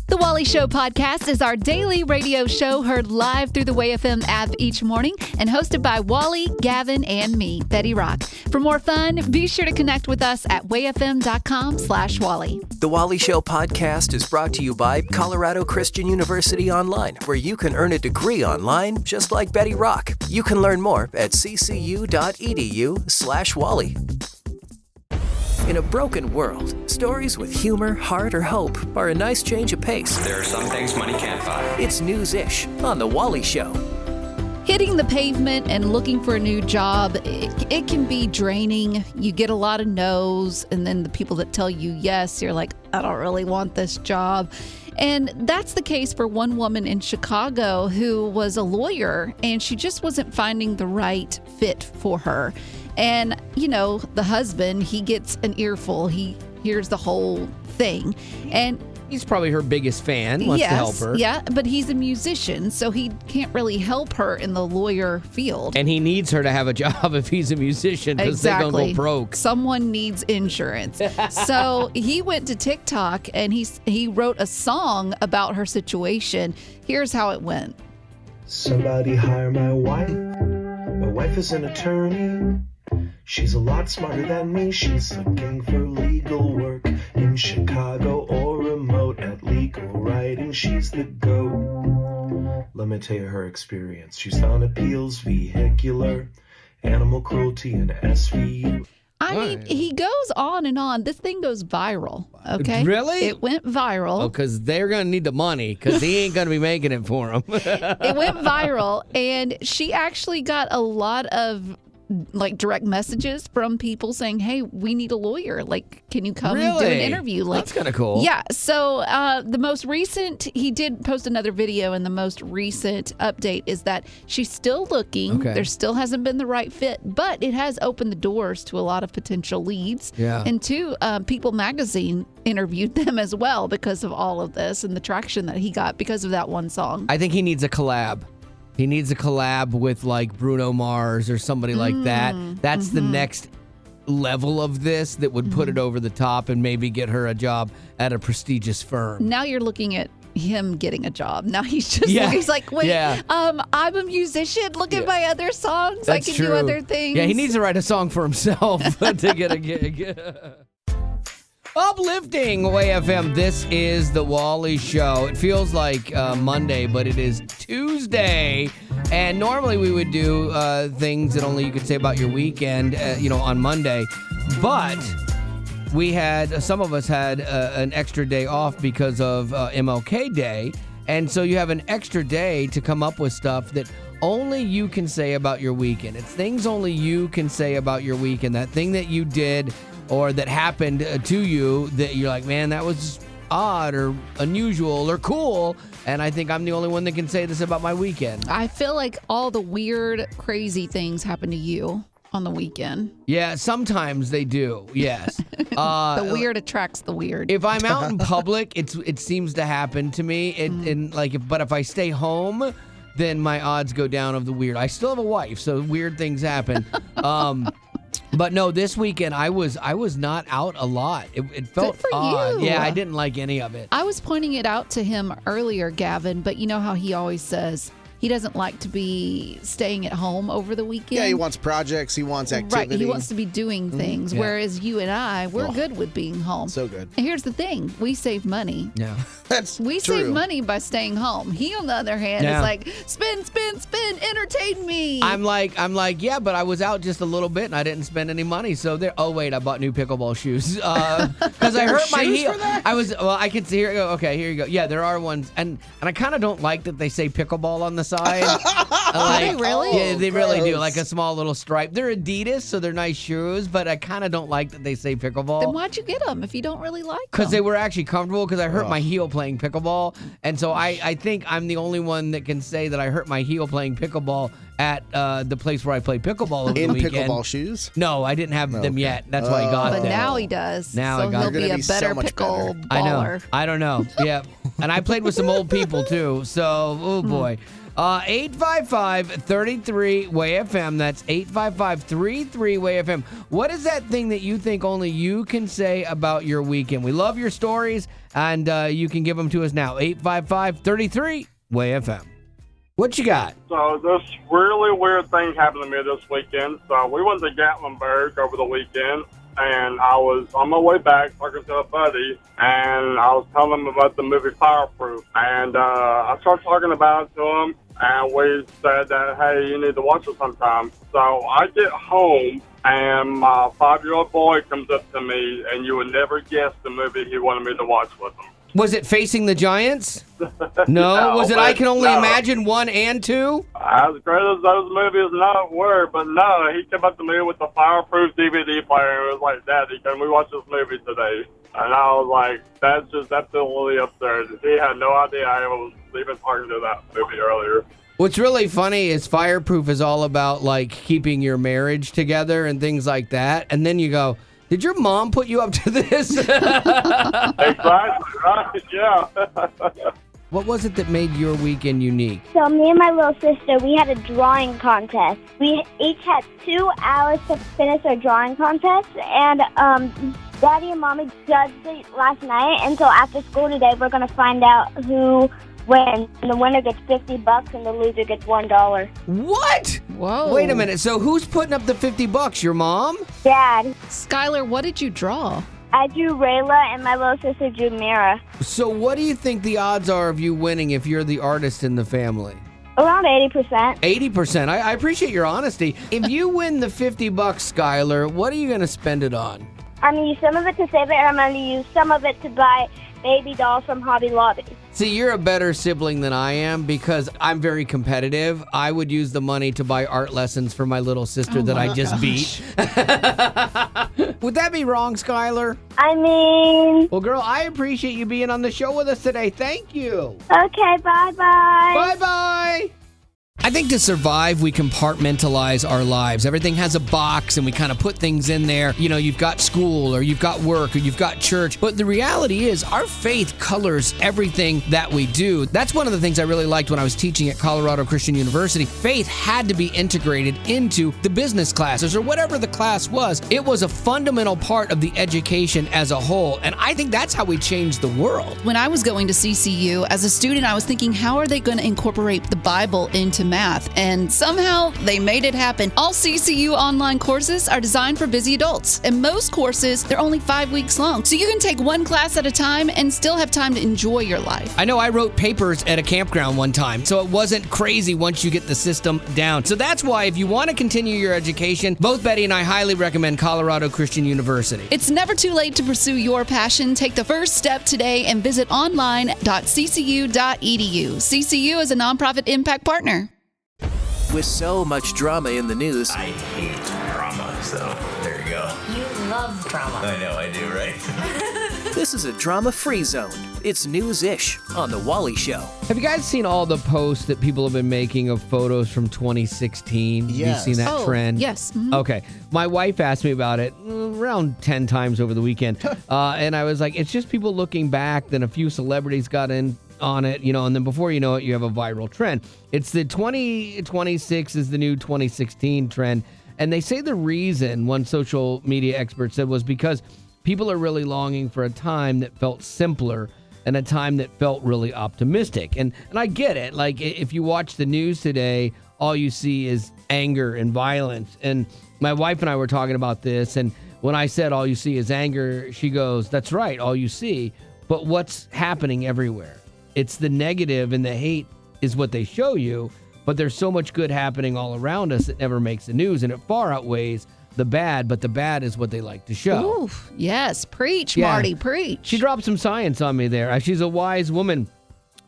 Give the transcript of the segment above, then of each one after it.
The Wally Show podcast is our daily radio show heard live through the WayFM app each morning and hosted by Wally, Gavin, and me, Betty Rock. For more fun, be sure to connect with us at wayfm.com/Wally. The Wally Show podcast is brought to you by Colorado Christian University Online, where you can earn a degree online just like Betty Rock. You can learn more at ccu.edu/Wally. In a broken world, stories with humor, heart, or hope are a nice change of pace. There are some things money can't buy. It's News-ish on The Wally Show. Hitting the pavement and looking for a new job, it can be draining. You get a lot of no's, and then the people that tell you yes, you're like, I don't really want this job. And that's the case for one woman in Chicago who was a lawyer, and she just wasn't finding the right fit for her. And, you know, the husband, he gets an earful. He hears the whole thing. And he's probably her biggest fan, wants to help her. Yeah, but he's a musician, so he can't really help her in the lawyer field. And he needs her to have a job if he's a musician because they're going to go broke. Someone needs insurance. So he went to TikTok and he wrote a song about her situation. Here's how it went. Somebody hire my wife. My wife is an attorney. She's a lot smarter than me. She's looking for legal work in Chicago or remote. At legal writing, she's the GOAT. Let me tell you her experience. She's on appeals, vehicular, animal cruelty, and SVU. I mean, he goes on and on. This thing goes viral, okay? Really? It went viral. Oh, because they're going to need the money because he ain't going to be making it for them. It went viral, and she actually got a lot of direct messages from people saying, hey, we need a lawyer. Like, can you come and do an interview? Like, that's kind of cool. Yeah. So the most recent, he did post another video, and the most recent update is that she's still looking. Okay. There still hasn't been the right fit, but it has opened the doors to a lot of potential leads. Yeah. And two, People Magazine interviewed them as well because of all of this and the traction that he got because of that one song. I think he needs a collab. He needs a collab with like Bruno Mars or somebody like that. That's the next level of this that would put it over the top and maybe get her a job at a prestigious firm. Now you're looking at him getting a job. Now he's just he's like, wait, I'm a musician. Look at my other songs. That's I can do other things. Yeah, he needs to write a song for himself to get a gig. Uplifting WayFM. This is the Wally Show. It feels like Monday, but it is Tuesday. And normally we would do things that only you could say about your weekend, on Monday. But some of us had an extra day off because of MLK Day. And so you have an extra day to come up with stuff that only you can say about your weekend. It's things only you can say about your weekend. That thing that you did or that happened to you that you're like, man, that was odd or unusual or cool. And I think I'm the only one that can say this about my weekend. I feel like all the weird, crazy things happen to you on the weekend. Yeah, sometimes they do. Yes. The weird attracts the weird. If I'm out in public, it seems to happen to me. But if I stay home, then my odds go down of the weird. I still have a wife, so weird things happen. But no, this weekend I was not out a lot. It felt Good for odd. you. Yeah, I didn't like any of it. I was pointing it out to him earlier, Gavin, but you know how he always says he doesn't like to be staying at home over the weekend. Yeah, he wants projects. He wants activity. Right, he wants to be doing things, whereas you and I, we're good with being home. So good. And here's the thing. We save money. Yeah. That's We true. save money by staying home. He, on the other hand, is like, spend, entertain me. I'm like, yeah, but I was out just a little bit and I didn't spend any money. So there. Oh wait, I bought new pickleball shoes because I hurt my heel. I can see. Here you go. Okay, here you go. Yeah, there are ones, and I kind of don't like that they say pickleball on the side. They really? Yeah, they really do. Like a small little stripe. They're Adidas, so they're nice shoes, but I kind of don't like that they say pickleball. Then why'd you get them if you don't really like them? Because they were actually comfortable, because I hurt my heel playing pickleball. And so I think I'm the only one that can say that I hurt my heel playing pickleball at the place where I play pickleball over the weekend. In pickleball shoes? No, I didn't have them yet. That's why I got them. But now he does. Now so I got he'll them. be a Be so better much pickle better. baller. I know. I don't know. Yeah. And I played with some old people, too. So, oh, boy. 855-33-WAY-FM. That's 855-33-WAY-FM. What is that thing that you think only you can say about your weekend? We love your stories, and you can give them to us now. 855-33-WAY-FM. What you got? So this really weird thing happened to me this weekend. So we went to Gatlinburg over the weekend, and I was on my way back talking to a buddy, and I was telling him about the movie Fireproof. And I started talking about it to him, and we said that, hey, you need to watch it sometime. So I get home, and my 5-year-old boy comes up to me, and you would never guess the movie he wanted me to watch with him. Was it Facing the Giants? No. Was it I Can Only Imagine 1 and 2? As great as those movies not were, but no, he came up to me with the Fireproof DVD player and was like, Daddy, can we watch this movie today? And I was like, that's just absolutely absurd. He had no idea I was even talking to that movie earlier. What's really funny is Fireproof is all about, like, keeping your marriage together and things like that. And then you go, did your mom put you up to this? Exactly, right, yeah. What was it that made your weekend unique? So me and my little sister, we had a drawing contest. We each had 2 hours to finish our drawing contest, and Daddy and Mommy judged it last night, and so after school today, we're going to find out who wins. And the winner gets $50 and the loser gets $1. What? Whoa. Wait a minute. So who's putting up the $50? Your mom? Dad. Skylar, what did you draw? I drew Rayla, and my little sister drew Mira. So what do you think the odds are of you winning if you're the artist in the family? Around 80%. 80%. I appreciate your honesty. If you win the $50, Skylar, what are you going to spend it on? I'm going to use some of it to save it, and I'm going to use some of it to buy baby dolls from Hobby Lobby. See, you're a better sibling than I am because I'm very competitive. I would use the money to buy art lessons for my little sister that I just beat. Would that be wrong, Skylar? I mean... Well, girl, I appreciate you being on the show with us today. Thank you. Okay, bye-bye. Bye-bye. I think to survive, we compartmentalize our lives. Everything has a box and we kind of put things in there. You know, you've got school or you've got work or you've got church. But the reality is our faith colors everything that we do. That's one of the things I really liked when I was teaching at Colorado Christian University. Faith had to be integrated into the business classes or whatever the class was. It was a fundamental part of the education as a whole. And I think that's how we change the world. When I was going to CCU, as a student, I was thinking, how are they going to incorporate the Bible into math? And somehow they made it happen. All CCU online courses are designed for busy adults. And most courses, they're only 5 weeks long. So you can take one class at a time and still have time to enjoy your life. I know I wrote papers at a campground one time, so it wasn't crazy once you get the system down. So that's why if you want to continue your education, both Betty and I highly recommend Colorado Christian University. It's never too late to pursue your passion. Take the first step today and visit online.ccu.edu. CCU is a nonprofit impact partner. With so much drama in the news, I hate drama, so there you go. You love drama. I know I do, right? this is a drama-free zone. It's news-ish on The Wally Show. Have you guys seen all the posts that people have been making of photos from 2016? Yes. Have you seen that trend? Yes. Mm-hmm. Okay. My wife asked me about it around 10 times over the weekend. And I was like, it's just people looking back. Then a few celebrities got in on it, you know, and then before you know it, you have a viral trend. It's the 2026 is the new 2016 trend. And they say the reason, one social media expert said, was because people are really longing for a time that felt simpler and a time that felt really optimistic. And I get it. Like, if you watch the news today, all you see is anger and violence. And my wife and I were talking about this, and when I said all you see is anger, she goes, that's right, all you see. But what's happening everywhere? It's the negative and the hate is what they show you, but there's so much good happening all around us that never makes the news, and it far outweighs the bad, but the bad is what they like to show. Ooh, yes. Preach, Yeah. Marty, preach. She dropped some science on me there. She's a wise woman.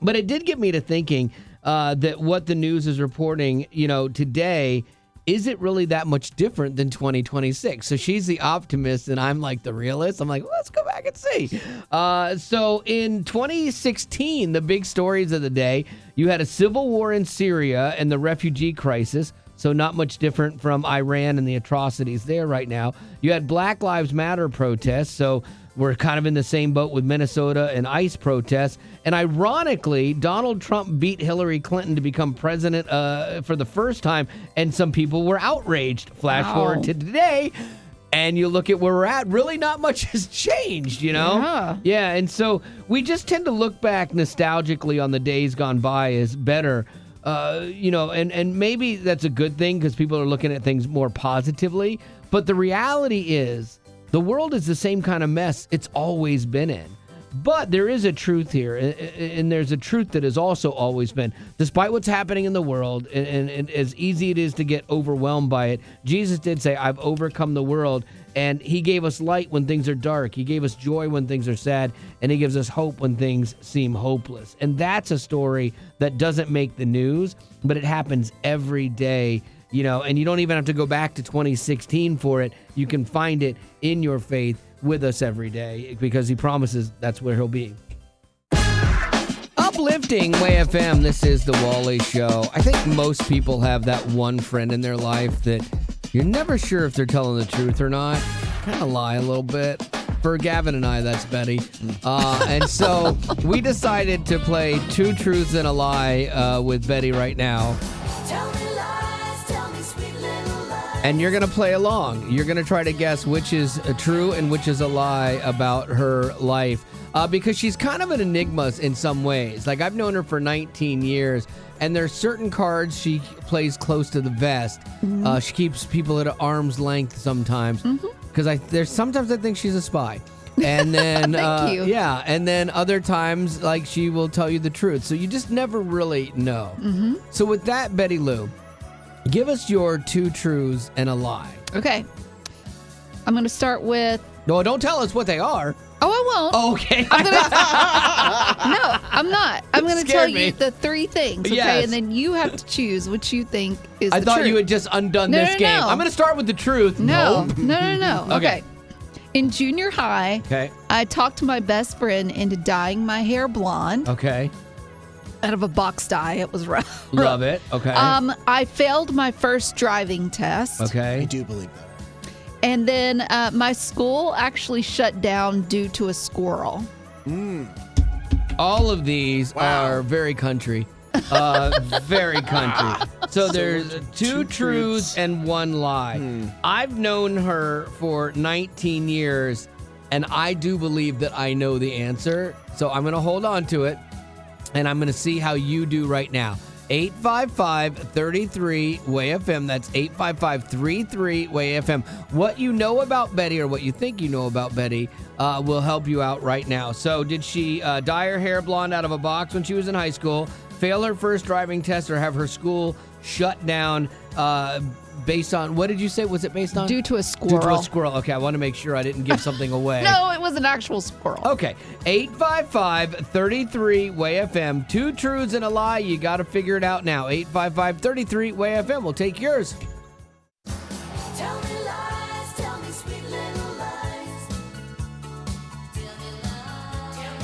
But it did get me to thinking that what the news is reporting, you know, today, is it really that much different than 2026? So she's the optimist and I'm like the realist. I'm like, well, let's go back and see. So in 2016, the big stories of the day, you had a civil war in Syria and the refugee crisis. So not much different from Iran and the atrocities there right now. You had Black Lives Matter protests. So We're kind of in the same boat with Minnesota and ICE protests. And ironically, Donald Trump beat Hillary Clinton to become president for the first time, and some people were outraged. Flash forward to today, and you look at where we're at, really not much has changed, you know? Yeah, and so we just tend to look back nostalgically on the days gone by as better. And maybe that's a good thing because people are looking at things more positively. But the reality is the world is the same kind of mess it's always been in. But there is a truth here, and there's a truth that has also always been. Despite what's happening in the world, and as easy it is to get overwhelmed by it, Jesus did say, I've overcome the world, and he gave us light when things are dark. He gave us joy when things are sad, and he gives us hope when things seem hopeless. And that's a story that doesn't make the news, but it happens every day. And you don't even have to go back to 2016 for it. You can find it in your faith with us every day because he promises that's where he'll be. Uplifting Way FM, this is the Wally Show. I think most people have that one friend in their life that you're never sure if they're telling the truth or not. Kind of lie a little bit. For Gavin and I, that's Betty. And so we decided to play Two Truths and a Lie with Betty right now. And you're going to play along. You're going to try to guess which is true and which is a lie about her life. Because she's kind of an enigma in some ways. Like, I've known her for 19 years, and there's certain cards she plays close to the vest. Mm-hmm. She keeps people at arm's length sometimes. Because there's sometimes I think she's a spy. And then, Thank you. Yeah, and then other times, like, she will tell you the truth. So you just never really know. Mm-hmm. So with that, Betty Lou, give us your two truths and a lie. Okay. I'm going to start with... No, don't tell us what they are. Oh, I won't. Okay. No, I'm not. I'm going to tell you the three things, okay? Yes. And then you have to choose which you think is I the thought truth. you had just undone this game. No. I'm going to start with the truth. No. Nope. No. Okay. In junior high, I talked to my best friend into dyeing my hair blonde. Okay. Out of a box dye. It was rough. Love it. Okay. I failed my first driving test. Okay. I do believe that. And then my school actually shut down due to a squirrel. All of these are very country. Very country. So there's two truths and one lie. I've known her for 19 years, and I do believe that I know the answer. So I'm going to hold on to it. And I'm going to see how you do right now. 855-33-WAY-FM. That's 855-33-WAY-FM. What you know about Betty or what you think you know about Betty will help you out right now. So did she dye her hair blonde out of a box when she was in high school, fail her first driving test, or have her school shut down based on, what did you say? Was it based on? Due to a squirrel. Due to a squirrel. Okay, I want to make sure I didn't give something away. No, it was an actual squirrel. Okay, 855-33-WAY-FM. Two truths and a lie. You got to figure it out now. 855-33-WAY-FM. We'll take yours. Tell me lies, tell me sweet little lies. Tell me lies, tell me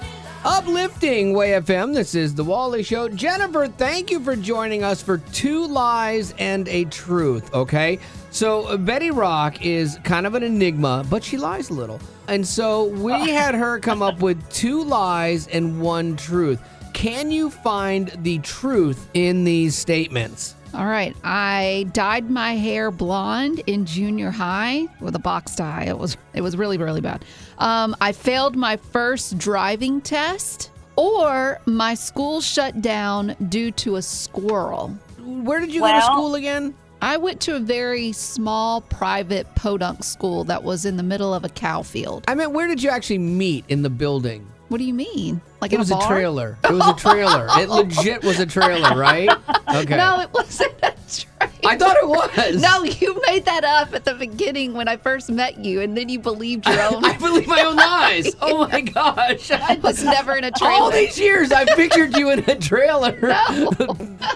lies. Uplifting Way FM. This is The Wally Show. Jennifer, thank you for joining us for two lies and a truth, okay? So Betty Rock is kind of an enigma, but she lies a little. And so we had her come up with two lies and one truth. Can you find the truth in these statements? All right. I dyed my hair blonde in junior high with a box dye. It was really, really bad. I failed my first driving test, or my school shut down due to a squirrel. Where did you go to school again? I went to a very small private podunk school that was in the middle of a cow field. I mean, where did you actually meet in the building? What do you mean? Like It was in a bar? trailer. It was a trailer. It legit was a trailer, right? Okay. No, it wasn't a trailer. I thought it was. No, you made that up at the beginning when I first met you, and then you believed your own. I believe my own lies. Oh my gosh. I was never in a trailer. All these years, I pictured you in a trailer. No.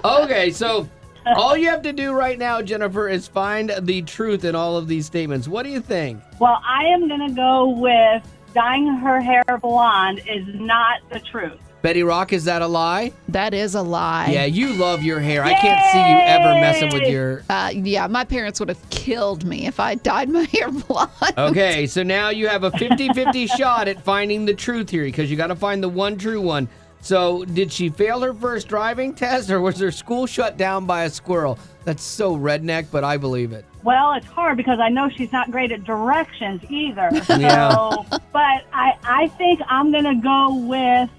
Okay, so all you have to do right now, Jennifer, is find the truth in all of these statements. What do you think? Well, I am going to go with dyeing her hair blonde is not the truth. Betty Rock, is that a lie? That is a lie. Yeah, you love your hair. I can't see you ever messing with your... Yeah, my parents would have killed me if I dyed my hair blonde. Okay, so now you have a 50-50 shot at finding the truth here because you got to find the one true one. So did she fail her first driving test or was her school shut down by a squirrel? That's so redneck, but I believe it. Well, it's hard because I know she's not great at directions either. Yeah. So, but I think I'm going to go with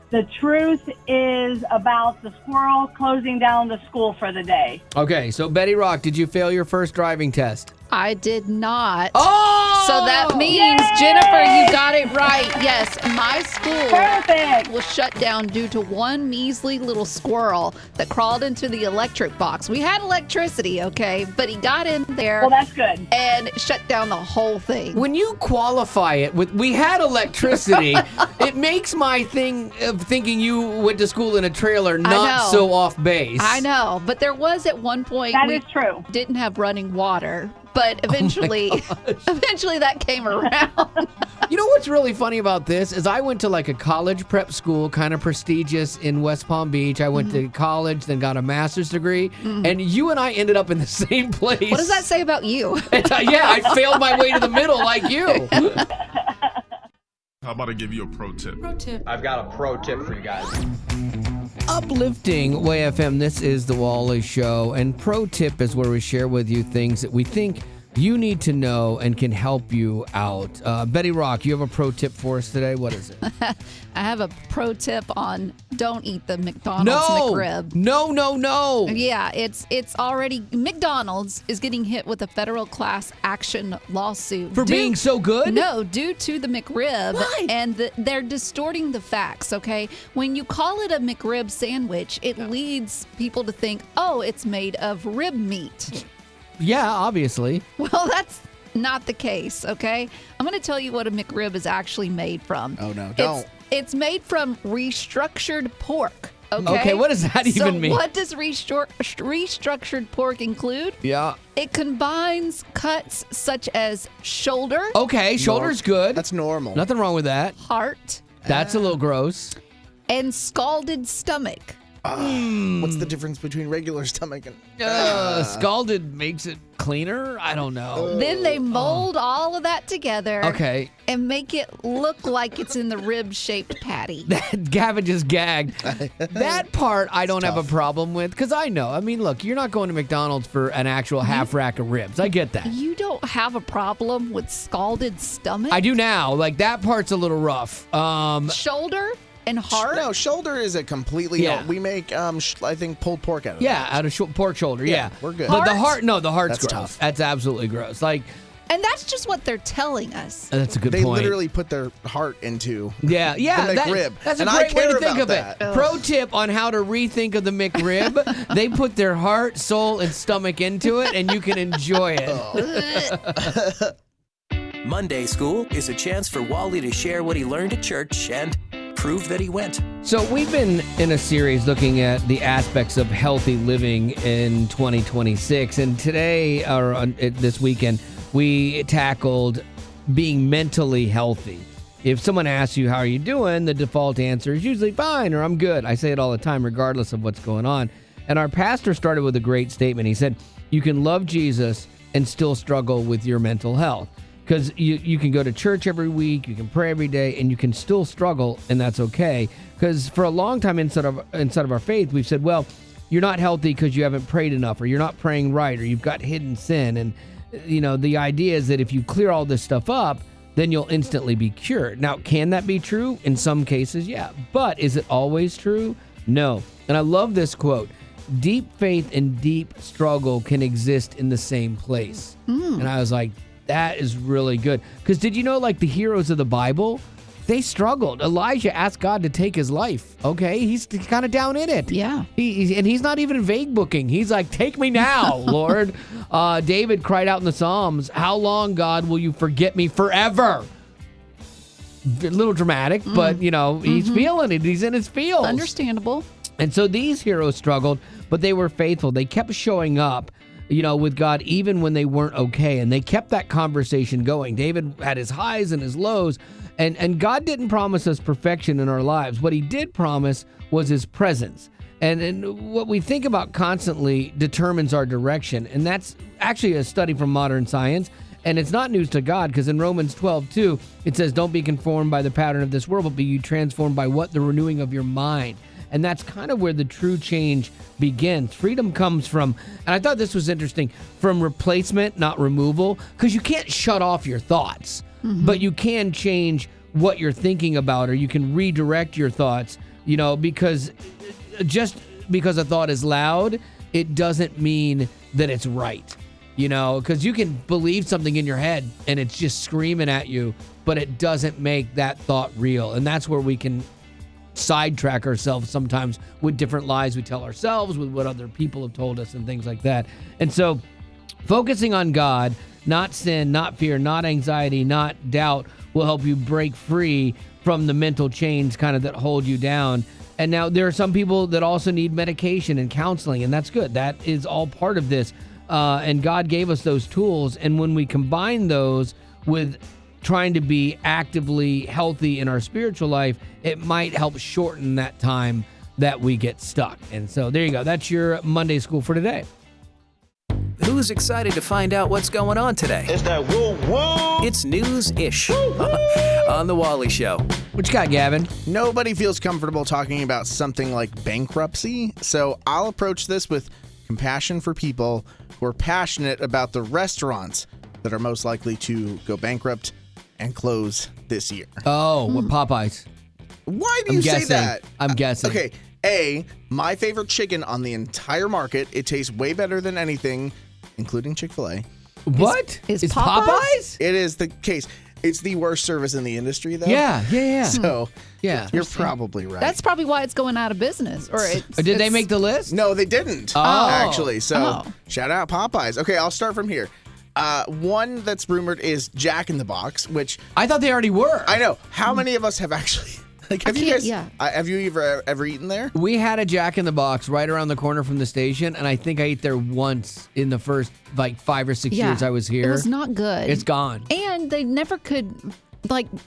the truth is about the squirrel closing down the school for the day. Okay, so Betty Rock, did you fail your first driving test? I did not. Oh! So that means, Jennifer, you got it right. Yes, my school was shut down due to one measly little squirrel that crawled into the electric box. We had electricity, okay, but he got in there. Well, that's good. And shut down the whole thing. When you qualify it with, we had electricity, it makes my thing of thinking you went to school in a trailer not so off base. I know, but there was at one point That is true. Didn't have running water. But eventually, eventually that came around. You know what's really funny about this is I went to like a college prep school, kind of prestigious in West Palm Beach. I went to college, then got a master's degree, and you and I ended up in the same place. What does that say about you? Yeah, I failed my way to the middle like you. How about I give you a pro tip? Pro tip. I've got a pro tip for you guys. Uplifting Way FM, this is the Wally Show, and Pro Tip is where we share with you things that we think you need to know and can help you out. Betty Rock, you have a pro tip for us today? What is it? I have a pro tip on don't eat the McDonald's McRib. No. Yeah, it's already, McDonald's is getting hit with a federal class action lawsuit. For being so good? No, due to the McRib. Why? And they're distorting the facts, okay? When you call it a McRib sandwich, it leads people to think, oh, it's made of rib meat. Yeah, obviously. Well, that's not the case, okay? I'm going to tell you what a McRib is actually made from. Oh, no, don't. It's made from restructured pork, okay? Okay, what does that even mean? So what does restructured pork include? Yeah. It combines cuts such as shoulder. Okay, shoulder's good. That's normal. Nothing wrong with that. Heart. That's a little gross. And scalded stomach. What's the difference between regular stomach and... Scalded makes it cleaner? I don't know. Then they mold all of that together. Okay. And make it look like it's in the rib-shaped patty. Gavin just gagged. That part I don't have a problem with because I know. I mean, look, you're not going to McDonald's for an actual half rack of ribs. I get that. You don't have a problem with scalded stomach? I do now. Like, that part's a little rough. Shoulder? And heart? No, shoulder is a completely... Yeah. We make, I think, pulled pork out of Yeah, out of pork shoulder, yeah. We're good. But the heart, no, the heart's That's gross. tough. That's absolutely gross. Like... And that's just what they're telling us. That's a good They point. literally put their heart into the McRib. That's a and great I way care to think about of that. it. Pro tip on how to rethink of the McRib. They put their heart, soul, and stomach into it, and you can enjoy it. Monday School is a chance for Wally to share what he learned at church and prove that he went. So we've been in a series looking at the aspects of healthy living in 2026, and today, or this weekend, we tackled being mentally healthy. If someone asks you, how are you doing? The default answer is usually fine or I'm good. I say it all the time, regardless of what's going on. And our pastor started with a great statement. He said, you can love Jesus and still struggle with your mental health. Because you can go to church every week, you can pray every day, and you can still struggle, and that's okay. Because for a long time inside of our faith, we've said, well, you're not healthy because you haven't prayed enough, or you're not praying right, or you've got hidden sin. And, you know, the idea is that if you clear all this stuff up, then you'll instantly be cured. Now, can that be true? In some cases, yeah. But is it always true? No. And I love this quote. Deep faith and deep struggle can exist in the same place. And I was like, that is really good. Because did you know, like, the heroes of the Bible, they struggled. Elijah asked God to take his life. Okay, he's kind of down in it. Yeah. And he's not even vague booking. He's like, take me now, Lord. David cried out in the Psalms, how long, God, will you forget me forever? A little dramatic, but, you know, he's feeling it. He's in his feels. Understandable. And so these heroes struggled, but they were faithful. They kept showing up. with God, even when they weren't okay. And they kept that conversation going. David had his highs and his lows. And God didn't promise us perfection in our lives. What he did promise was his presence. And what we think about constantly determines our direction. And that's actually a study from modern science. And it's not news to God, because in Romans 12:2, it says, don't be conformed by the pattern of this world, but be you transformed by what? The renewing of your mind. And that's kind of where the true change begins. Freedom comes from, and I thought this was interesting, from replacement, not removal, because you can't shut off your thoughts, but you can change what you're thinking about, or you can redirect your thoughts, because just because a thought is loud, it doesn't mean that it's right. Because you can believe something in your head and it's just screaming at you, but it doesn't make that thought real. And that's where we can sidetrack ourselves sometimes with different lies we tell ourselves, with what other people have told us and things like that. And so focusing on God, not sin, not fear, not anxiety, not doubt, will help you break free from the mental chains kind of that hold you down. And now there are some people that also need medication and counseling, and that's good. That is all part of this. And God gave us those tools. And when we combine those with trying to be actively healthy in our spiritual life, it might help shorten that time that we get stuck. And so there you go. That's your Monday School for today. Who's excited to find out what's going on today? It's that woo woo. It's news-ish on The Wally Show. What you got, Gavin? Nobody feels comfortable talking about something like bankruptcy, so I'll approach this with compassion for people who are passionate about the restaurants that are most likely to go bankrupt and close this year. Oh, what Popeyes? Why do you say that? I'm guessing. Okay, my favorite chicken on the entire market. It tastes way better than anything, including Chick-fil-A. What? Is Popeyes? It is the case. It's the worst service in the industry, though. Yeah. So, yeah, you're probably right. That's probably why it's going out of business. Or did they make the list? No, they didn't. Actually, so shout out Popeyes. Okay, I'll start from here. One that's rumored is Jack in the Box, which I thought they already were. I know. How many of us have actually? Have you guys? Yeah. Have you ever eaten there? We had a Jack in the Box right around the corner from the station, and I think I ate there once in the first 5 or 6 years I was here. It was not good. It's gone. And they never could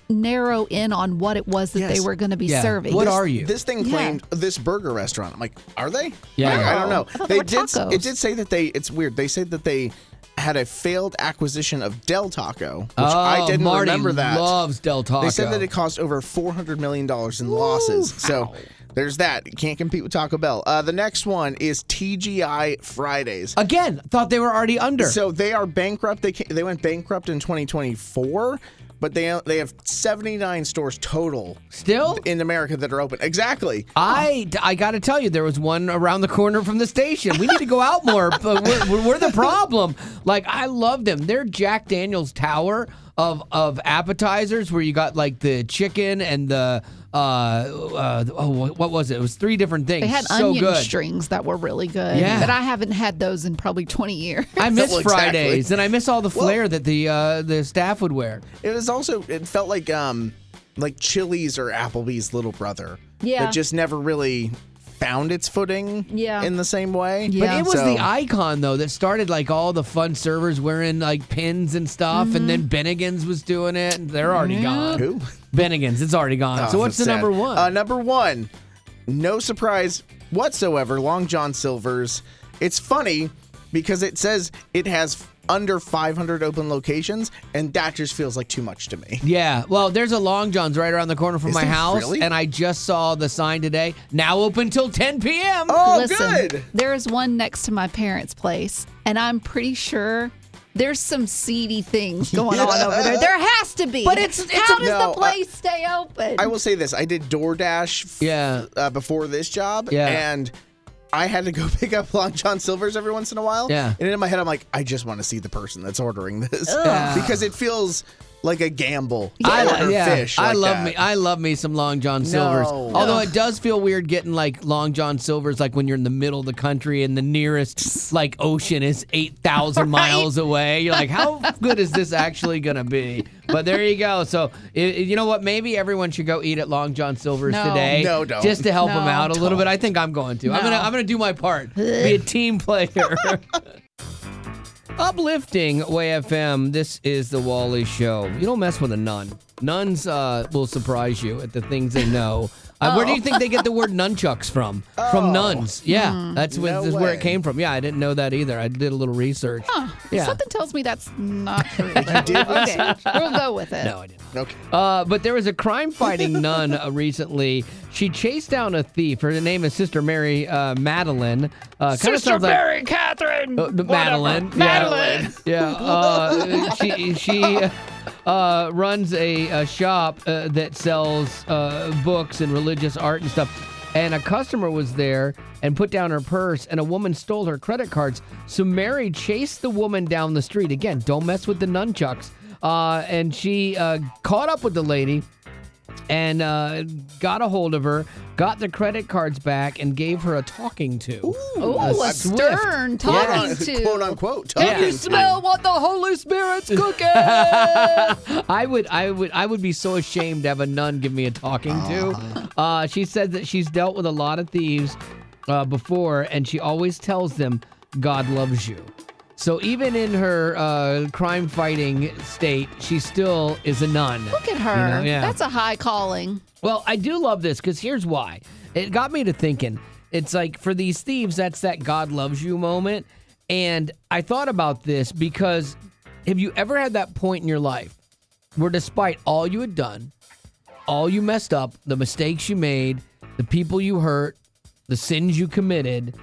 narrow in on what it was that they were going to be serving. What are you? This thing claimed this burger restaurant. I'm like, are they? Yeah. I don't know. I thought they were tacos. It did say that it's weird. They said that they had a failed acquisition of Del Taco, which I didn't Marty remember that. Loves Del Taco. They said that it cost over $400 million in losses. So there's that. You can't compete with Taco Bell. The next one is TGI Fridays. Again, thought they were already under. So they are bankrupt. They went bankrupt in 2024. But they have 79 stores total still in America that are open. Exactly. I got to tell you, there was one around the corner from the station. We need to go out more, but we're the problem. I love them. Their Jack Daniel's tower of appetizers, where you got the chicken and the what was it? It was 3 different things. They had so onion good. strings that were really good. Yeah. But I haven't had those in probably 20 years. I miss Well, Fridays, exactly. and I miss all the flair that the staff would wear. It felt like Chili's or Applebee's little brother. Yeah. That just never really found its footing in the same way. Yeah. But it was the icon, though, that started all the fun servers wearing pins and stuff, and then Bennigan's was doing it, and they're already gone. Who? Bennigan's, it's already gone. So what's the that's number sad. one? Number one, no surprise whatsoever, Long John Silver's. It's funny because it says it has under 500 open locations, and that just feels like too much to me. Yeah, well, there's a Long John's right around the corner from Is my there house, really? and I just saw the sign today, now open till 10 p.m. Oh, Listen, good. there is one next to my parents' place, and I'm pretty sure there's some seedy things going on over there. There has to be. But how does the place stay open? I will say this. I did DoorDash before this job, and I had to go pick up Long John Silver's every once in a while. Yeah. And in my head, I'm like, I just want to see the person that's ordering this. Ugh. Because it feels like a gamble. I love me some Long John Silver's. No. Although it does feel weird getting Long John Silver's when you're in the middle of the country and the nearest ocean is 8,000 miles away. You're like, how good is this actually gonna be? But there you go. So you know what? Maybe everyone should go eat at Long John Silver's today. No, don't. Just to help No, them out a little don't. bit. I think I'm going to. I'm gonna do my part. Be a team player. Uplifting Way FM. This is the Wally Show. You don't mess with a nun. Nuns will surprise you at the things they know. Where do you think they get the word nunchucks from? From nuns. Yeah, that's where it came from. Yeah, I didn't know that either. I did a little research. Huh. Yeah. Something tells me that's not true. You did Okay, we'll go with it. No, I didn't. Okay. But there was a crime-fighting nun recently. She chased down a thief. Her name is Sister Mary Madeline. Sister Mary Catherine. Madeline. Madeline. Yeah. She runs a shop that sells books and religious art and stuff. And a customer was there and put down her purse, and a woman stole her credit cards. So Mary chased the woman down the street. Again, don't mess with the nunchucks. And she caught up with the lady and got a hold of her, got the credit cards back, and gave her a talking to. A stern talking to. Quote unquote. Can you smell what the Holy Spirit's cooking? I would be so ashamed to have a nun give me a talking to. She said that she's dealt with a lot of thieves before, and she always tells them God loves you. So even in her crime-fighting state, she still is a nun. Look at her. You know, yeah. That's a high calling. Well, I do love this because here's why. It got me to thinking. It's like for these thieves, that's that God loves you moment. And I thought about this because have you ever had that point in your life where despite all you had done, all you messed up, the mistakes you made, the people you hurt, the sins you committed,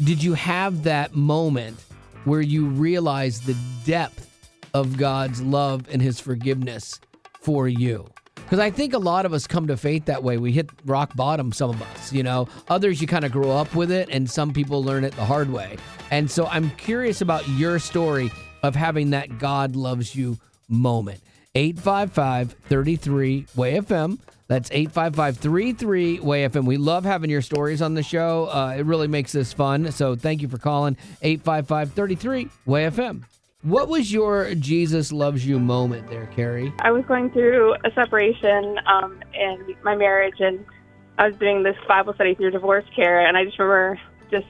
did you have that moment where you realize the depth of God's love and his forgiveness for you? Because I think a lot of us come to faith that way. We hit rock bottom, some of us, you know. Others, you kind of grow up with it, and some people learn it the hard way. And so I'm curious about your story of having that God loves you moment. 855-33-WAY-FM. That's 855-33-WAY-FM. We love having your stories on the show. It really makes this fun. So thank you for calling 855-33-WAY-FM. What was your Jesus loves you moment there, Carrie? I was going through a separation in my marriage, and I was doing this Bible study through divorce care, and I just remember just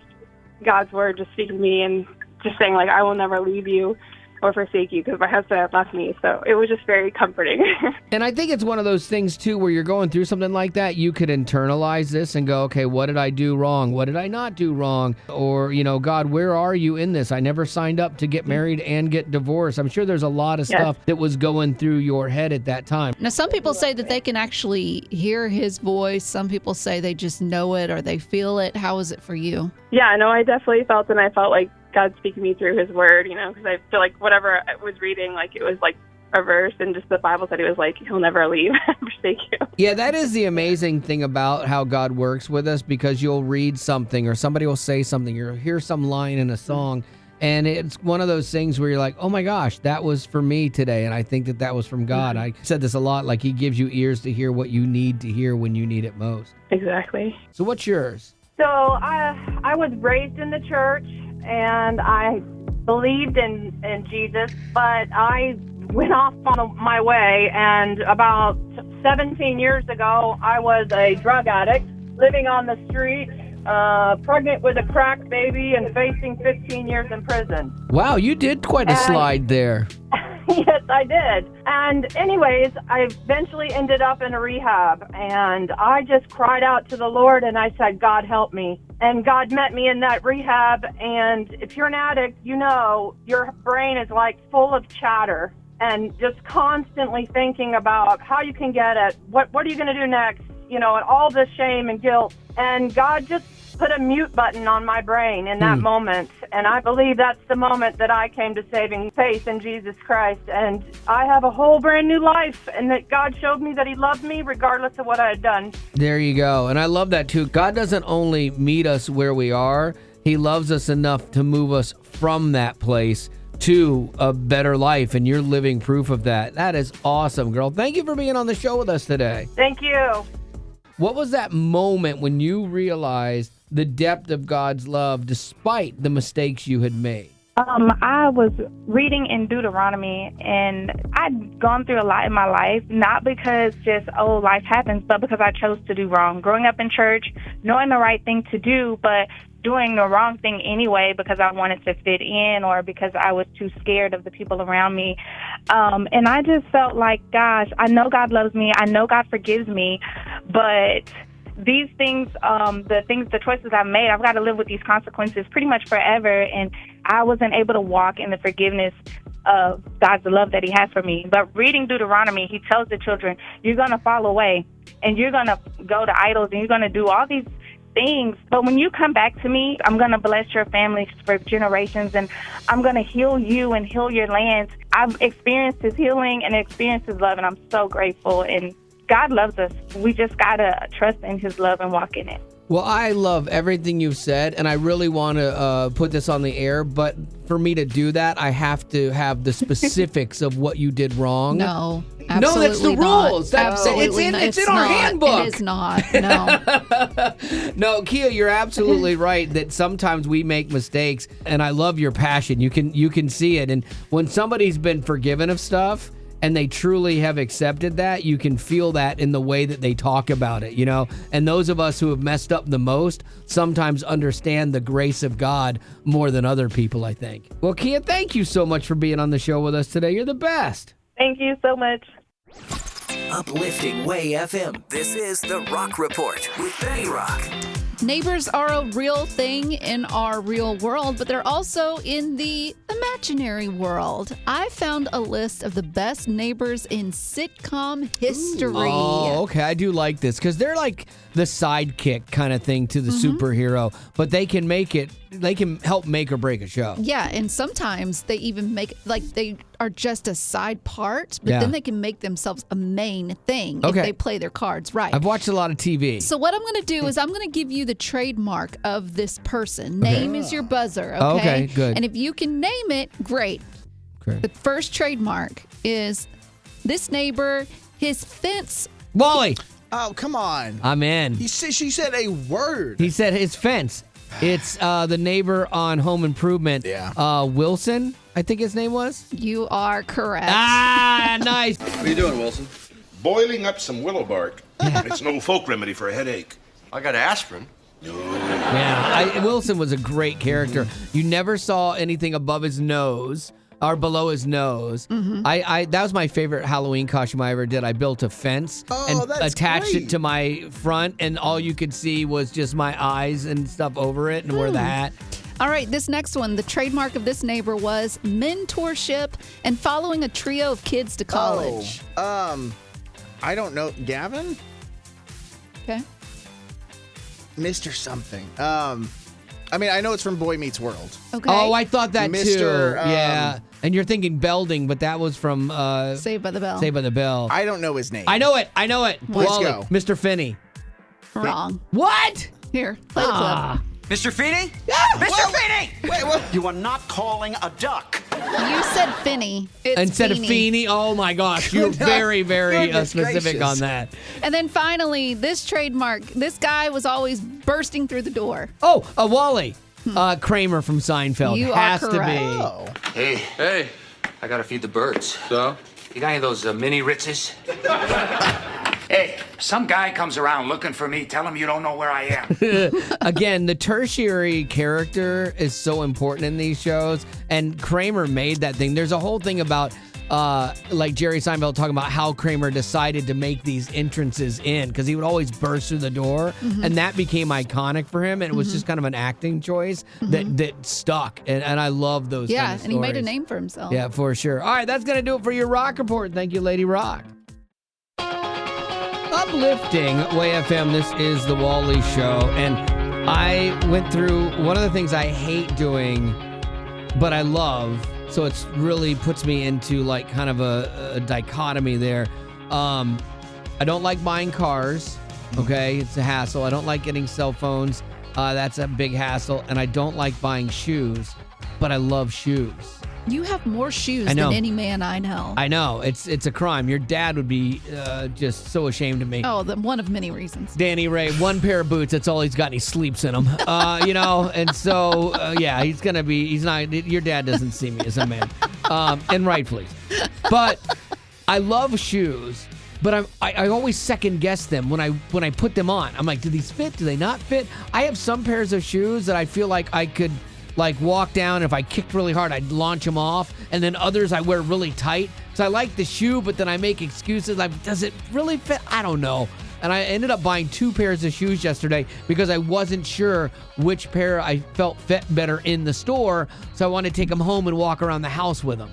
God's word just speaking to me and just saying, like, I will never leave you or forsake you, because my husband had left me. So it was just very comforting. And I think it's one of those things, too, where you're going through something like that. You could internalize this and go, okay, what did I do wrong? What did I not do wrong? Or, you know, God, where are you in this? I never signed up to get married and get divorced. I'm sure there's a lot of stuff that was going through your head at that time. Now, some people say that they can actually hear his voice. Some people say they just know it or they feel it. How is it for you? Yeah, no, I definitely felt, and I felt like God speaking to me through his word, you know, because I feel like whatever I was reading, like it was like a verse, and just the Bible said he was like, he'll never leave and forsake you. Yeah, that is the amazing thing about how God works with us, because you'll read something or somebody will say something, you'll hear some line in a song, and it's one of those things where you're like, oh my gosh, that was for me today, and I think that was from God. I said this a lot, like he gives you ears to hear what you need to hear when you need it most. Exactly. So what's yours? So I was raised in the church, and I believed in Jesus, but I went off on my way, and about 17 years ago, I was a drug addict, living on the street, pregnant with a crack baby, and facing 15 years in prison. Wow, you did quite a slide there. Yes, I did. And anyways, I eventually ended up in a rehab, and I just cried out to the Lord, and I said, God, help me. And God met me in that rehab, and if you're an addict, you know your brain is like full of chatter and just constantly thinking about how you can get it, what are you going to do next, you know, and all this shame and guilt. And God just put a mute button on my brain in that moment. And I believe that's the moment that I came to saving faith in Jesus Christ. And I have a whole brand new life, and that God showed me that he loved me regardless of what I had done. There you go. And I love that too. God doesn't only meet us where we are, he loves us enough to move us from that place to a better life. And you're living proof of that. That is awesome, girl. Thank you for being on the show with us today. Thank you. What was that moment when you realized the depth of God's love despite the mistakes you had made? I was reading in Deuteronomy, and I'd gone through a lot in my life, not because just, life happens, but because I chose to do wrong. Growing up in church, knowing the right thing to do, but doing the wrong thing anyway because I wanted to fit in or because I was too scared of the people around me. And I just felt like, gosh, I know God loves me. I know God forgives me, but these things, the choices I've made, I've got to live with these consequences pretty much forever. And I wasn't able to walk in the forgiveness of God's love that he has for me. But reading Deuteronomy, he tells the children, you're going to fall away and you're going to go to idols and you're going to do all these things. But when you come back to me, I'm going to bless your families for generations and I'm going to heal you and heal your lands. I've experienced his healing and experienced his love, and I'm so grateful. And God loves us. We just got to trust in his love and walk in it. Well, I love everything you've said, and I really want to put this on the air, but for me to do that, I have to have the specifics of what you did wrong. No, no, that's the not. rules. It's in our handbook. It is not. No. No, Kia, you're absolutely right that sometimes we make mistakes, and I love your passion. You can see it, and when somebody's been forgiven of stuff, and they truly have accepted that, you can feel that in the way that they talk about it, you know? And those of us who have messed up the most sometimes understand the grace of God more than other people, I think. Well, Kia, thank you so much for being on the show with us today. You're the best. Thank you so much. Uplifting Way FM. This is The Rock Report with Betty Rock. Neighbors are a real thing in our real world, but they're also in the imaginary world. I found a list of the best neighbors in sitcom history. Oh, okay. I do like this because they're like the sidekick kind of thing to the superhero, but they can help make or break a show. Yeah, and sometimes they even they are just a side part, but then they can make themselves a main thing if they play their cards right. I've watched a lot of TV. So what I'm going to do is I'm going to give you the trademark of this person. Name is your buzzer, okay? Okay, good. And if you can name it, great. The first trademark is this neighbor, his fence. Wally. Oh, come on. I'm in. She said a word. He said his fence. It's the neighbor on Home Improvement. Yeah. Wilson, I think his name was. You are correct. Ah, nice. What are you doing, Wilson? Boiling up some willow bark. It's an old folk remedy for a headache. I got aspirin. Yeah, Wilson was a great character. You never saw anything above his nose or below his nose. That was my favorite Halloween costume I ever did. I built a fence and attached it to my front, and all you could see was just my eyes and stuff over it and wear the hat. All right, this next one, the trademark of this neighbor was mentorship and following a trio of kids to college. I don't know. Gavin? Okay. Mr. something. I mean, I know it's from Boy Meets World. Okay. Oh, I thought that Mr. too. Yeah. And you're thinking Belding, but that was from Saved by the Bell. Saved by the Bell. I don't know his name. I know it. Let's Wally, go. Mr. Finney. Wrong. What? Here, play the clip. Mr. Feeney? Mr. Feeney! Wait, what? You are not calling a duck. You said Finney. It's Instead Feeney. of Feeney? Oh my gosh, you're very, very specific on that. And then finally, this trademark, this guy was always bursting through the door. Oh, Wally. Kramer from Seinfeld. You has are to correct. be. Hey, I gotta feed the birds. So? You got any of those mini Ritzes? Hey, some guy comes around looking for me. Tell him you don't know where I am. Again, the tertiary character is so important in these shows, and Kramer made that thing. There's a whole thing about like Jerry Seinfeld talking about how Kramer decided to make these entrances in because he would always burst through the door, and that became iconic for him, and it was just kind of an acting choice that stuck, and I love those kind of and he made a stories. name for himself. Yeah, for sure. All right, that's going to do it for your Rock Report. Thank you, Lady Rock. Uplifting Way FM, this is the Wally Show, and I went through one of the things I hate doing, but I love, so it's really puts me into like kind of a dichotomy there. I don't like buying cars, okay? It's a hassle. I don't like getting cell phones. That's a big hassle, and I don't like buying shoes, but I love shoes. You have more shoes I know. than any man I know. I know. It's a crime. Your dad would be just so ashamed of me. Oh, one of many reasons. Danny Ray, one pair of boots, that's all he's got, and he sleeps in them. And so, yeah, he's not, your dad doesn't see me as a man. And rightfully. But I love shoes, but I always second guess them when I put them on. I'm like, do these fit? Do they not fit? I have some pairs of shoes that I feel like I could walk down. If I kicked really hard, I'd launch them off. And then others I wear really tight. So I like the shoe, but then I make excuses. Like, does it really fit? I don't know. And I ended up buying 2 pairs of shoes yesterday because I wasn't sure which pair I felt fit better in the store. So I wanted to take them home and walk around the house with them.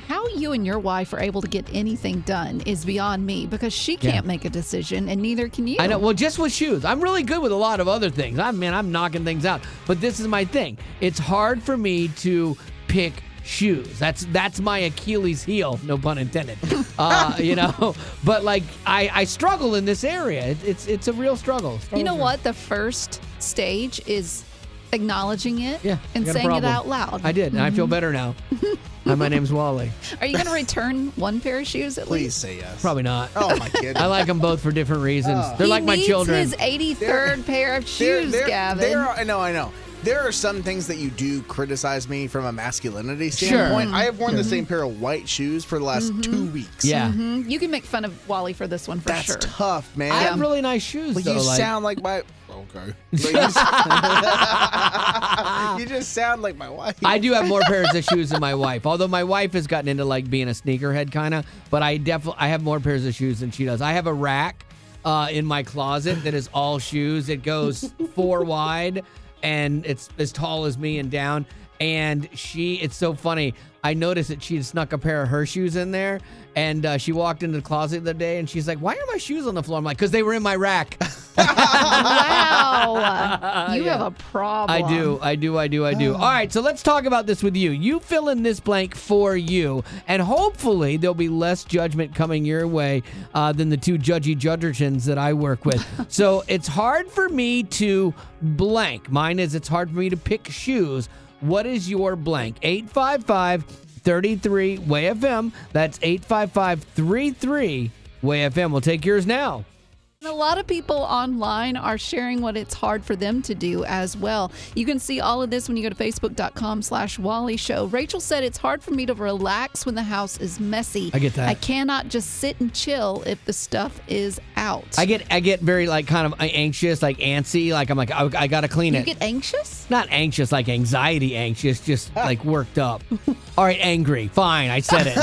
How you and your wife are able to get anything done is beyond me because she can't make a decision and neither can you. I know. Well, just with shoes. I'm really good with a lot of other things. I'm knocking things out. But this is my thing. It's hard for me to pick shoes. That's my Achilles heel, no pun intended. But like I struggle in this area. It's a real struggle. You know what? The first stage is acknowledging it and I got a saying it problem. out loud. I did, and I feel better now. Hi, my name's Wally. Are you going to return one pair of shoes at Please least? say yes. Probably not. Oh, my goodness. I like them both for different reasons. They're like my children. He needs his 83rd pair of shoes, Gavin. I know. There are some things that you do criticize me from a masculinity standpoint. Sure. I have worn the same pair of white shoes for the last 2 weeks. Yeah. You can make fun of Wally for this one for sure. That's tough, man. I have really nice shoes, Well, though. you like- sound like my... Okay. You just sound like my wife. I do have more pairs of shoes than my wife. Although my wife has gotten into like being a sneakerhead kind of, but I have more pairs of shoes than she does. I have a rack in my closet that is all shoes. It goes 4 wide and it's as tall as me and down. And it's so funny. I noticed that she had snuck a pair of her shoes in there, and she walked into the closet the other day, and she's like, "Why are my shoes on the floor?" I'm like, "Because they were in my rack." Wow. You have a problem. I do. All right, so let's talk about this with you. You fill in this blank for you, and hopefully there'll be less judgment coming your way than the 2 judgy judgertons that I work with. So it's hard for me to blank. Mine is it's hard for me to pick shoes. What is your blank? 855-33-WAY-FM. That's 855-33-WAY-FM. We'll take yours now. A lot of people online are sharing what it's hard for them to do as well. You can see all of this when you go to facebook.com/Wally Show. Rachel said, it's hard for me to relax when the house is messy. I get that. I cannot just sit and chill if the stuff is out. I get very like kind of anxious, like antsy. Like I'm like, I got to clean You it. get anxious? Not anxious, like anxiety anxious, just like worked up. All right, angry. Fine, I said it.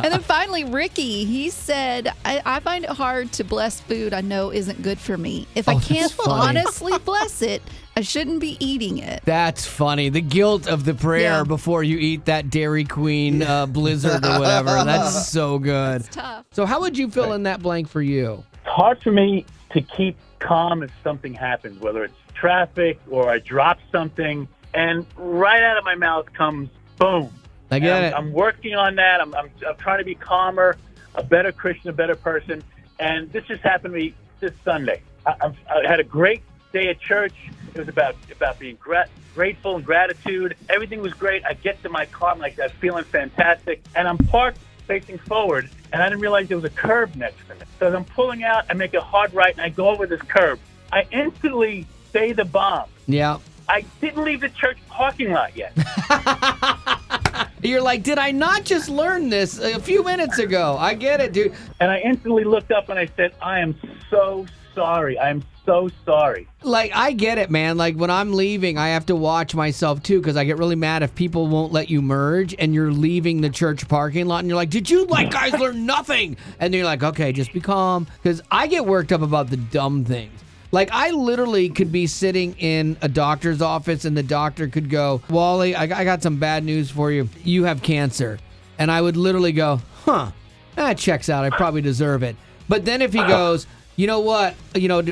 And then finally, Ricky, he said, I find it hard to bless food I know isn't good for me. If I can't honestly bless it, I shouldn't be eating it. That's funny. The guilt of the prayer before you eat that Dairy Queen Blizzard or whatever. That's so good. It's tough. So how would you fill in that blank for you? It's hard for me to keep calm if something happens, whether it's traffic or I drop something, and right out of my mouth comes boom. I get it. I'm working on that. I'm trying to be calmer, a better Christian, a better person. And this just happened to me this Sunday. I had a great day at church. It was about being grateful and gratitude. Everything was great. I get to my car, I'm like, I'm feeling fantastic. And I'm parked facing forward, and I didn't realize there was a curb next to me. So as I'm pulling out, I make a hard right, and I go over this curb. I instantly say the bomb. Yeah. I didn't leave the church parking lot yet. You're like, did I not just learn this a few minutes ago? I get it, dude. And I instantly looked up and I said, I am so sorry. I am so sorry. Like, I get it, man. Like, when I'm leaving, I have to watch myself, too, because I get really mad if people won't let you merge and you're leaving the church parking lot and you're like, did you guys learn nothing? And then you're like, okay, just be calm. Because I get worked up about the dumb things. Like, I literally could be sitting in a doctor's office and the doctor could go, Wally, I got some bad news for you. You have cancer. And I would literally go, that checks out. I probably deserve it. But then if he goes, you know what,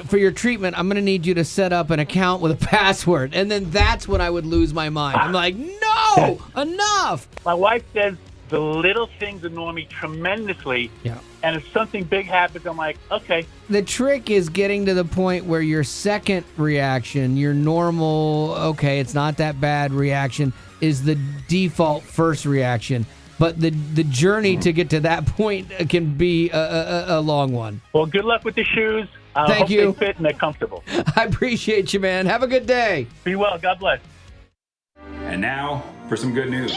for your treatment, I'm going to need you to set up an account with a password. And then that's when I would lose my mind. I'm like, no, enough. My wife says the little things annoy me tremendously. Yeah. And if something big happens, I'm like, okay. The trick is getting to the point where your second reaction, your normal, okay, it's not that bad reaction, is the default first reaction. But the journey to get to that point can be a long one. Well, good luck with the shoes. Thank hope you. They fit and they're comfortable. I appreciate you, man. Have a good day. Be well. God bless. And now for some good news.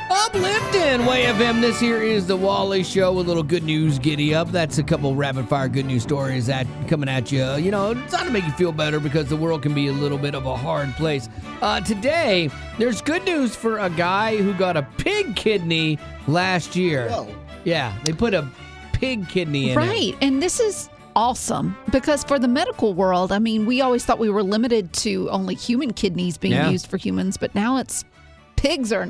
Uplifting Way FM. This here is the Wally Show. A little good news, giddy up. That's a couple rapid fire good news stories that coming at you. You know, it's not to make you feel better because the world can be a little bit of a hard place. Today, there's good news for a guy who got a pig kidney last year. Whoa. Yeah, they put a pig kidney in Right. him. And this is awesome because for the medical world, I mean, we always thought we were limited to only human kidneys being Yeah. used for humans, but now it's pigs are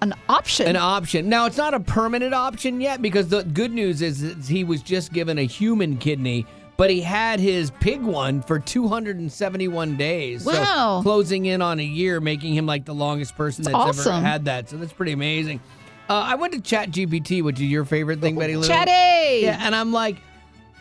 an option. An option. Now, it's not a permanent option yet because the good news is he was just given a human kidney, but he had his pig one for 271 days. Wow. So closing in on a year, making him like the longest person that's awesome. ever had that. So that's pretty amazing. I went to ChatGPT, which is your favorite thing, Betty Lou. Chatty! Yeah, and I'm like,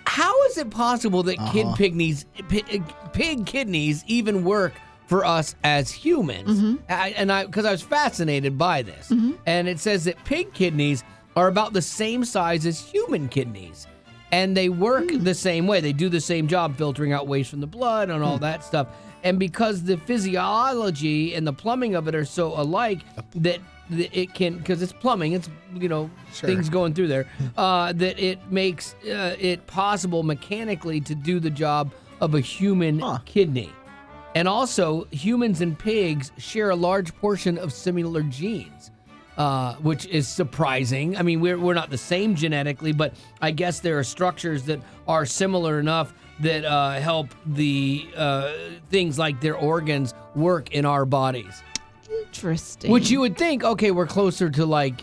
how is it possible that pig kidneys even work for us as humans? Because I was fascinated by this. And it says that pig kidneys are about the same size as human kidneys. And they work the same way. They do the same job, filtering out waste from the blood and all that stuff. And because the physiology and the plumbing of it are so alike that it can, because it's plumbing, it's, things going through there, that it makes it possible mechanically to do the job of a human kidney. And also, humans and pigs share a large portion of similar genes, which is surprising. I mean, we're not the same genetically, but I guess there are structures that are similar enough that help the things like their organs work in our bodies. Interesting. Which you would think, okay, we're closer to like,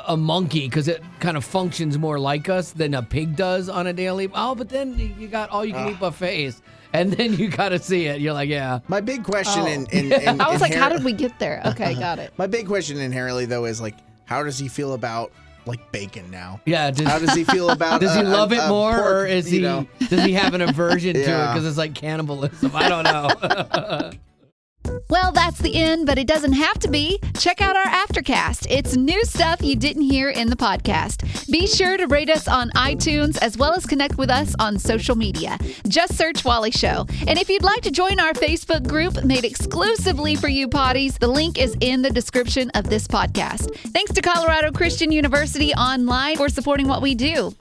a monkey because it kind of functions more like us than a pig does on a daily. Oh, but then you got all you can eat buffets. And then you got to see it. You're like, yeah. My big question I was like, how did we get there? Okay, got it. My big question inherently, though, is like, how does he feel about like bacon now? Yeah. How does he feel about? Does he love it more, pork, or is he? Does he have an aversion to it Yeah. because it's like cannibalism? I don't know. Well, that's the end, but it doesn't have to be. Check out our Aftercast. It's new stuff you didn't hear in the podcast. Be sure to rate us on iTunes as well as connect with us on social media. Just search Wally Show. And if you'd like to join our Facebook group made exclusively for you potties, the link is in the description of this podcast. Thanks to Colorado Christian University Online for supporting what we do.